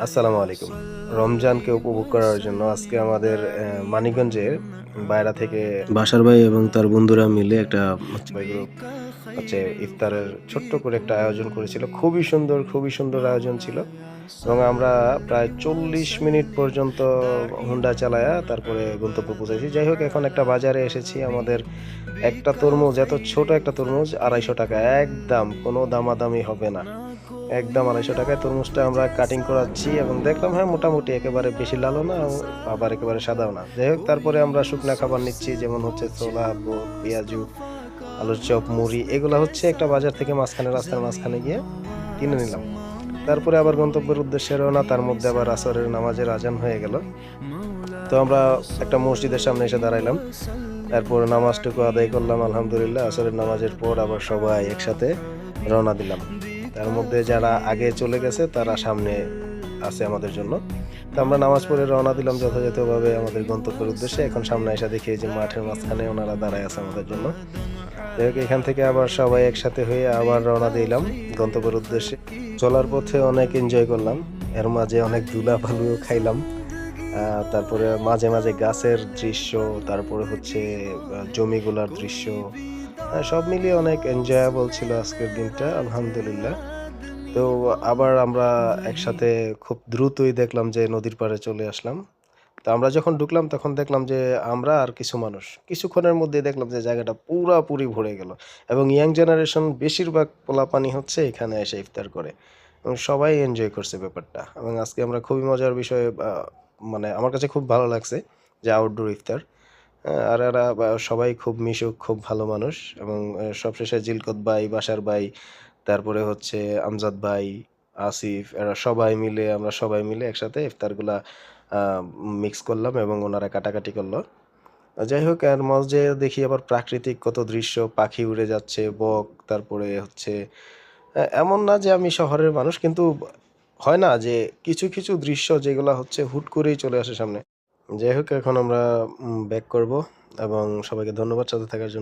আসসালামু আলাইকুম। রমজানকে উপভোগ করার জন্য আজকে আমাদের মানিকগঞ্জের বাইরা থেকে বাসার ভাই এবং তার বন্ধুরা মিলে একটা ভাই গ্রুপ ইফতারের ছোট্ট করে একটা আয়োজন করেছিল। খুবই সুন্দর আয়োজন ছিল এবং আমরা প্রায় ৪০ মিনিট পর্যন্ত হুন্ডা চালায়া তারপরে গন্তব্যে পৌঁছেছি। যাই হোক এখন একটা বাজারে এসেছি। আমাদের একটা তরমুজ, এত ছোট একটা তরমুজ ৳২৫০ একদম কোনো দামাদামি হবে না। একদম ৳২৫০ তরমুজটা আমরা কাটিং করাচ্ছি এবং দেখলাম হ্যাঁ, মোটামুটি একেবারে বেশি লালও না, আবার একেবারে সাদাও না। যাই হোক তারপরে আমরা শুকনা খাবার নিচ্ছি যেমন হচ্ছে ছোলা, বুট, পেঁয়াজু, আলুর চপ, মুড়ি এগুলা হচ্ছে একটা বাজার থেকে রাস্তার মাঝখানে গিয়ে কিনে নিলাম। তারপরে আবার গন্তব্যের উদ্দেশ্যে রওনা, তার মধ্যে আবার আসরের নামাজের আজান হয়ে গেল। তো আমরা একটা মসজিদের সামনে এসে দাঁড়াইলাম। তারপর নামাজটুকু আদায় করলাম আলহামদুলিল্লাহ। আসরের নামাজের পর আবার সবাই একসাথে রওনা দিলাম। তার মধ্যে যারা আগে চলে গেছে তারা সামনে আছে আমাদের জন্য। তো আমরা নামাজ পড়ে রওনা দিলাম যথাযথভাবে আমাদের গন্তব্যের উদ্দেশ্যে। এখন সামনে এসে দেখি এই যে মাঠের মাঝখানে ওনারা দাঁড়ায় আছে আমাদের জন্য। যাই হোক এখান থেকে আবার সবাই একসাথে হয়ে আবার রওনা দিলাম গন্তব্যের উদ্দেশ্যে। চলার পথে অনেক এনজয় করলাম। এর মাঝে অনেক ধুলাবালুও খাইলাম। আ তারপরে মাঝে গাছের দৃশ্য, তারপরে হচ্ছে জমিগুলার দৃশ্য। সব মিলিয়ে অনেক এনজয়েবল ছিল আজকের দিনটা আলহামদুলিল্লাহ। তো আবার আমরা একসাথে খুব দ্রুতই দেখলাম যে নদীর পাড়ে চলে আসলাম। তো আমরা যখন ঢুকলাম তখন দেখলাম যে আমরা আর কিছু মানুষ। কিছুক্ষণের মধ্যেই দেখলাম যে জায়গাটা পুরাপুরি ভরে গেল এবং ইয়াং জেনারেশন বেশিরভাগ পোলাপানি হচ্ছে এখানে এসে ইফতার করে এবং সবাই এনজয় করছে ব্যাপারটা এবং আজকে আমরা খুবই মজার বিষয় মানে আমার কাছে খুব ভালো লাগছে যে আউটডোর ইফতার। আর এরা সবাই খুব মিশুক, খুব ভালো মানুষ এবং সবশেষে জিলকত ভাই, বাশার ভাই, তারপরে হচ্ছে আমজাদ ভাই, আসিফ এরা আমরা সবাই মিলে একসাথে ইফতারগুলা আ মিক্স করলাম এবং ওনারা কাটাকাটি করল। যাই হোক এর মাঝে দেখি আবার প্রাকৃতিক কত দৃশ্য, পাখি উড়ে যাচ্ছে, বক, তারপরে হচ্ছে এমন না যে আমি শহরের মানুষ কিন্তু হয় না যে কিছু দৃশ্য যেগুলা হচ্ছে হুট করেই চলে আসে সামনে। যাই হোক এখন আমরা ব্যাক করব এবং সবাইকে ধন্যবাদ সাথে থাকার জন্য।